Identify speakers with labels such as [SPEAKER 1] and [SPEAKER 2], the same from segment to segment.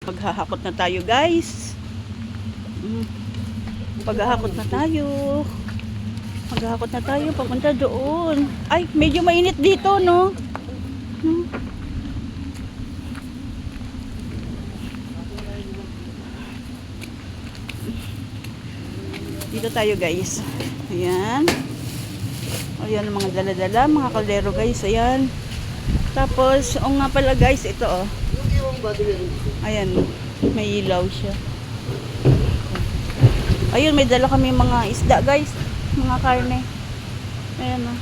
[SPEAKER 1] Maghahakot na tayo, guys. Maghahakot na tayo. Maghahakot na tayo papunta doon. Ay, medyo mainit dito, no? Dito tayo, guys. Ayan. Ayan ang mga dala-dala, mga kaldero, guys. Ayan. Tapos, o nga pala, guys, ito, oh. Ayan, may ilaw siya. Ayun, may dala kami mga isda, guys. Mga karne. Ayan, oh.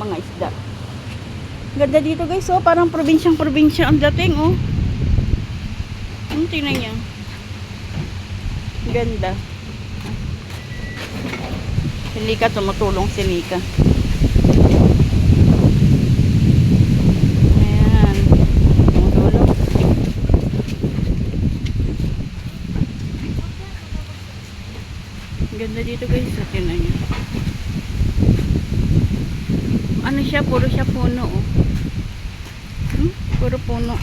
[SPEAKER 1] Mga isda. Ganda dito, guys, oh. Parang probinsyang-probinsya ang dating, oh. Tingnan niya. Ganda. Si Nika, tumutulong si Nika. Ayan. Tumutulong. Ganda dito, guys. So, tingnan niyo. Ano siya? Puro siya puno, oh. Puro puno.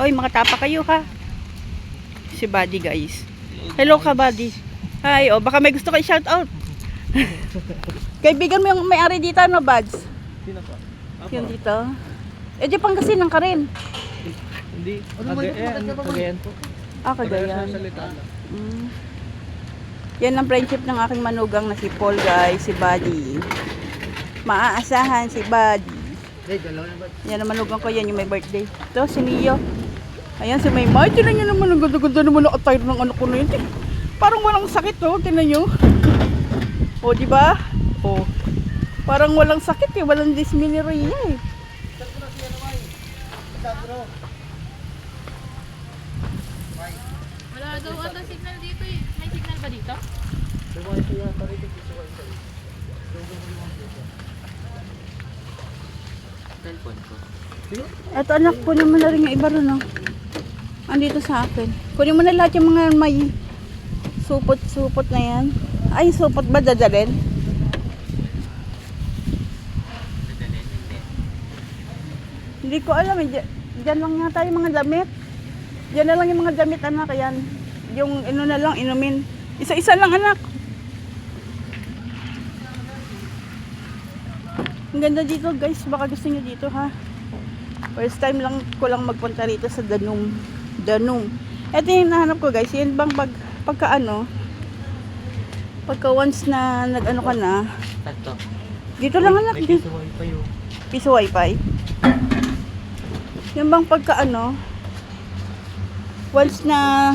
[SPEAKER 1] Oy, makatapa kayo, ha? Si Buddy, guys. Hello ka, Buddy. Hi, oh, baka may gusto kayo shout out. Kaibigan mo yung may-ari dito, no, Buds?
[SPEAKER 2] Sino po?
[SPEAKER 1] Yung dito. Eh, di Pangasinan ka rin.
[SPEAKER 2] Hindi. Cagayan po.
[SPEAKER 1] Ah, Cagayan.
[SPEAKER 2] Salita.
[SPEAKER 1] Yan ang friendship ng aking manugang na si Paul, guys. Si Buddy. Maaasahan si Buddy. Yan ang manugang ko. Yan yung may birthday. Ito, si Neo. Ayan, si Maymay. Tinan nyo naman. Ang ganda-ganda naman ang attire ng anak ko na yun. Parang walang sakit, oh. Tinan nyo. O, diba? O. Parang walang sakit, eh. Walang dysmenorrhea, eh.
[SPEAKER 3] Wala daw ata signal dito eh. May signal ba dito?
[SPEAKER 1] Eto, anak, kunin mo na rin yung iba rin, oh. Andito sa akin. Kunin mo na lahat yung mga may supot-supot na yan. Ay, supot ba dadalhin? Hindi ko alam, eh. Diyan lang yata yung mga damit. Diyan na lang yung mga damit, anak. Ayan. Yung ino na lang, inumin. Isa-isa lang, anak. Ang ganda dito, guys. Baka gusto nyo dito, ha? First time lang ko lang magpunta rito sa Danum. Ito yung nahanap ko, guys. Yan bang pagka once na nag-ano ka na. Dito lang, anak.
[SPEAKER 2] May piso wifi yun.
[SPEAKER 1] Piso wifi. Yan bang pagka once na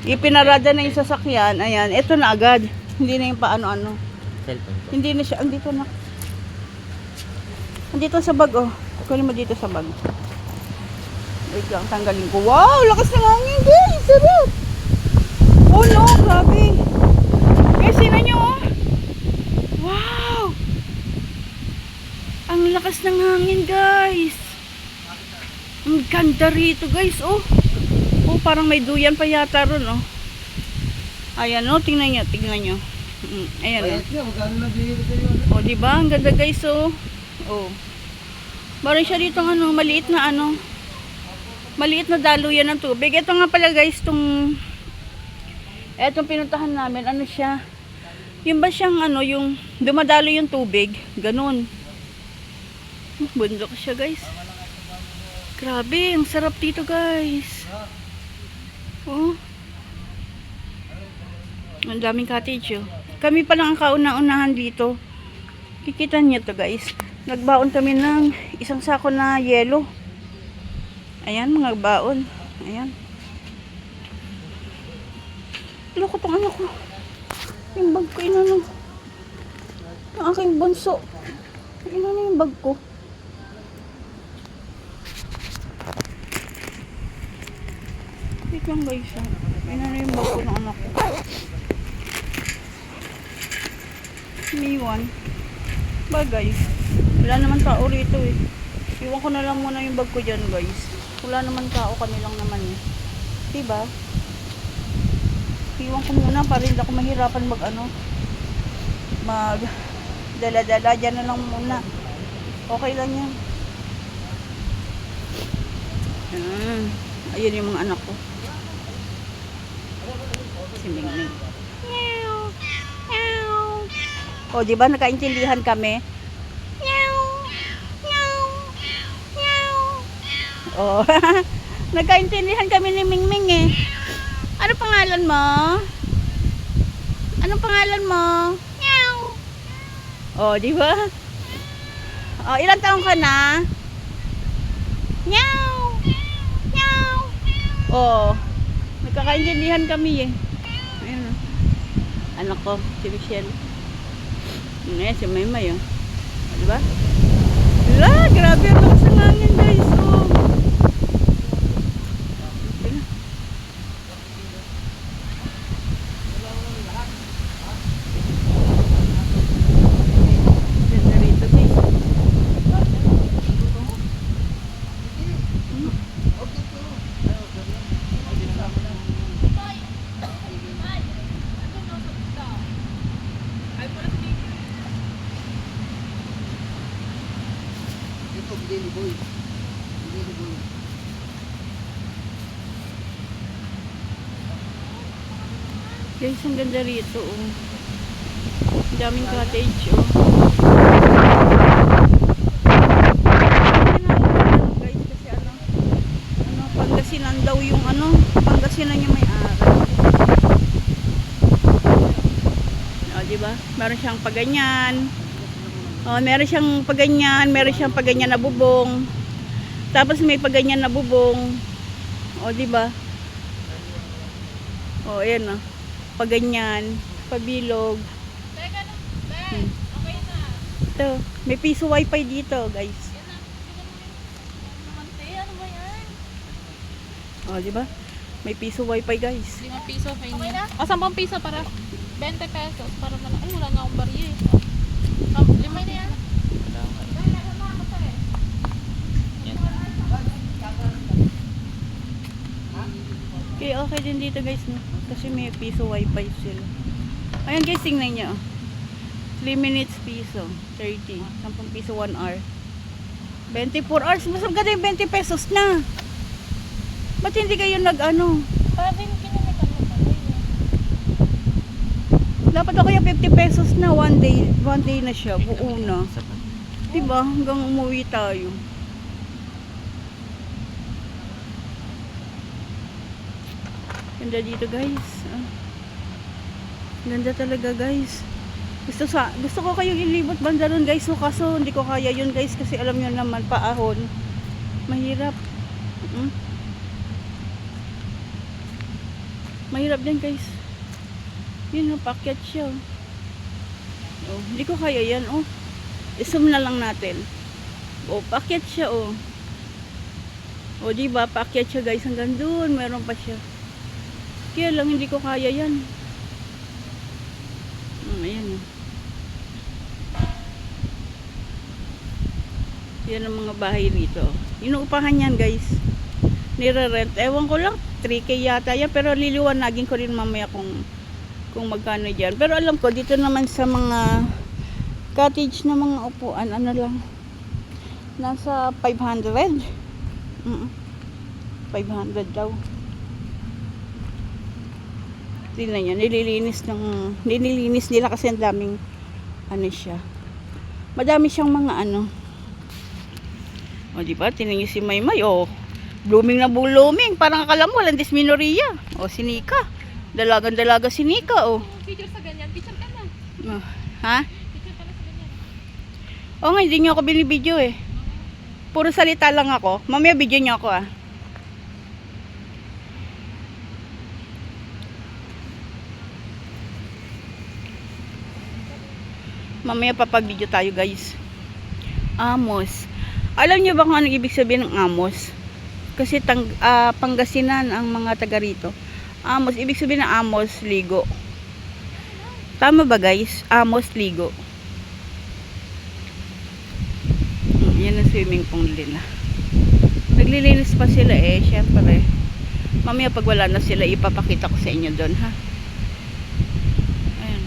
[SPEAKER 1] ipinarada na yung sasakyan, ayan, ito na agad. Hindi na yung paano-ano.
[SPEAKER 2] Cellphone po.
[SPEAKER 1] Hindi na siya. Andito na. Andito sa bag, oh. Kunin mo dito sa bag. Wait lang, tanggalin ko. Wow! Lakas ng hangin, guys! Sarap! Oh no, grabe! Guys, sino nyo, oh? Wow! Ang lakas ng hangin, guys! Ang ganda rito, guys, oh! Oh, parang may duyan pa yata ron, oh. Ayan, oh, tingnan nyo, tingnan nyo. Ayan, oh. Oh, diba? Ang ganda, guys, oh. Oh. Parang siya dito maliit na daluyan ng tubig. Ito nga pala, guys, etong pinuntahan namin, ano siya? Yung ba siyang yung dumadalo yung tubig, ganun. Bundok siya, guys. Grabe, ang sarap dito, guys. Oh. Ang daming cottage, oh. Kami pa lang ang kauna-unahan dito. Kikita niyo to, guys. Nagbaon kami ng isang sako na yelo. Ayan, mga baon. Ayan. Loko tong anak ko. Yung bag ko, inano. Ang aking bunso. Inano yung bag ko. Wait lang, guys. Inano yung bag ko ng anak ko. Iniwan. Bagay. Wala naman tao rito, eh. Iwan ko na lang muna yung bag ko dyan, guys. Wala naman tao, kanilang naman, eh. Diba? Iwan ko muna para hindi ako mahirapan Dala-dala, dyan na lang muna. Okay lang yan. Ayun yung mga anak ko. Si Mingming. Meow. Meow. O, di ba nakaintindihan kami? Meow. Meow. Meow. O, nagkaintindihan kami ni Mingming eh. Ano pangalan mo? Anong pangalan mo? Meow. O, di ba? O, ilang taong ka na? Meow. Meow. O, nagkakaintindihan kami eh. Ayun o. Anak ko, si Michelle. Ngayon, si Maymay o. O, di ba? Wala, grabe ang lakas ng hangin guys. O. Guys, ang ganda rito oh. Ang daming cottage oh. Guys, kasi ano Pangasinan daw yung Pangasinan yung may-ari. Oh, di ba? Meron siyang paganyan. Oh, meron siyang paganyan na bubong. Tapos may paganyan na bubong. Oh, di ba? Oh, ayan oh. Paganyan, pabilog.
[SPEAKER 3] Teka na, Ben. Okay na.
[SPEAKER 1] Ito, may piso wifi dito, guys.
[SPEAKER 3] Yan na. Ano ba yan?
[SPEAKER 1] Oh, di ba? May piso wifi, guys.
[SPEAKER 3] 5 piso kay okay na? O, 10 piso para 20 pesos. Para malaki. Ay, wala nga akong barya eh. 5 na yan.
[SPEAKER 2] Wala ka. Yan.
[SPEAKER 1] Okay, okay din dito, guys, no? Kasi may piso wifi sila. Ayan, guys, tingnan nyo. 3 minutes piso. 30. 10 piso 1 hour. 24 hours. Mas maganda yung 20 pesos na. Ba't hindi kayo nag-ano?
[SPEAKER 3] Para din kinamitan mo pala yun.
[SPEAKER 1] Dapat ako yung 50 pesos na. One day na siya. Buo na.
[SPEAKER 2] Isa pa.
[SPEAKER 1] Diba? Hanggang umuwi tayo. Ganda dito, guys. Ganda talaga, guys. Gusto ko kayong ilibot banda ron, guys. So, kaso hindi ko kaya yun, guys, kasi alam nyo naman, paahon. Mahirap. Mahirap din, guys. Yun, pakyat siya. Oh, hindi ko kaya yan, oh. I-zoom na lang natin. Oh, pakyat siya, oh. Oh, diba? Pakyat siya, guys. Hanggang doon, meron pa siya. Kaya lang, hindi ko kaya yan. Ayan, oh. Yan ang mga bahay rito. Inuupahan yan, guys. Nire-rent. Ewan ko lang, 3K yata yan. Pero liliwanagin ko rin mamaya kung magkano dyan. Pero alam ko, dito naman sa mga cottage na mga upuan, ano lang, nasa 500. 500 daw. Tingnan nyo, nililinis nila kasi ang daming ano siya. Madami siyang mga ano. O, diba? Tingnan nyo si Maymay. O, blooming na blooming. Parang akala mo, walang dysmenorrhea. O, si Nika. Dalagang-dalaga si Nika. O.
[SPEAKER 3] Picture sa ganyan. Picture ka na.
[SPEAKER 1] Ha?
[SPEAKER 3] Picture ka na sa ganyan.
[SPEAKER 1] O nga, hindi nyo ako binibidyo eh. Puro salita lang ako. Mamaya video nyo ako ah. Mamaya papag-video tayo, guys. Amos. Alam niyo ba kung anong ibig sabihin ng Amos? Kasi Pangasinan ang mga taga rito. Amos, ibig sabihin ng Amos, ligo. Tama ba, guys? Amos, ligo. Yan ang swimming pool nila. Naglilinis pa sila eh, syempre. Mamaya pag wala na sila, ipapakita ko sa inyo doon, ha? Ayan.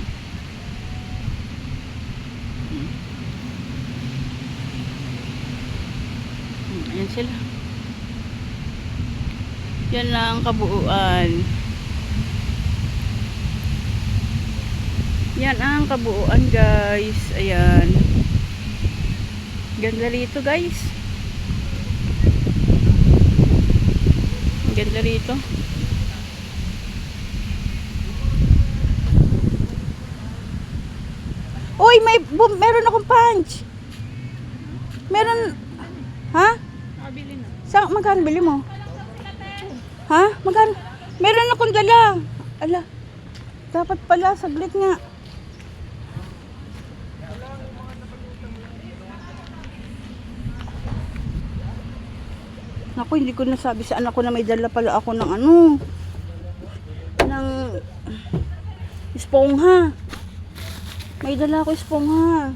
[SPEAKER 1] sila. Yan lang ang kabuuan. Yan ang kabuuan, guys. Ayan. Ganda rito, guys. Ganda rito. Uy, meron akong punch. Meron. Ha?
[SPEAKER 3] Nakabili na.
[SPEAKER 1] Magkano bili mo? Ha? Magkano? Meron akong dala. Ala. Dapat pala, saglit nga. Naku, hindi ko nasabi sa anak ko na may dala pala ako ng ano. Ng espongha. May dala ako espongha.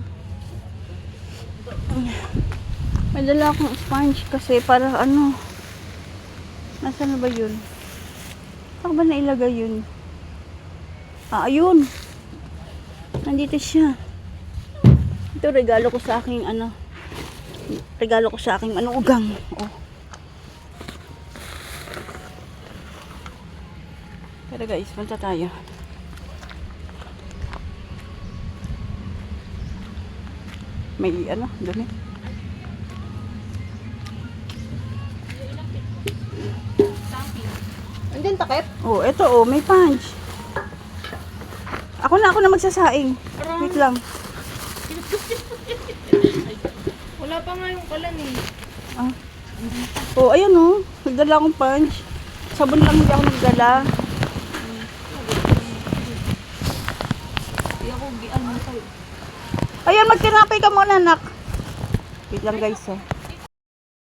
[SPEAKER 1] May dala akong sponge kasi para ano. Nasaan na ba yun? Saan ba nailagay yun? Ah, ayun. Nandito siya. Ito regalo ko sa aking ano. Regalo ko sa aking manugang. Oh. Pero guys, punta tayo. May ano, dumi.
[SPEAKER 3] Andyan takip?
[SPEAKER 1] Oh, eto oh, may punch. Ako na magsasaing. Wait lang.
[SPEAKER 3] Wala pa nga yung kalan eh.
[SPEAKER 1] Ah. Oh, ayun oh. Nagdala akong punch. Sabon lang hindi ako nagdala.
[SPEAKER 3] Hindi ako ano sa'yo.
[SPEAKER 1] Ayan, magtinapay ka muna, anak. Wait lang guys, oh.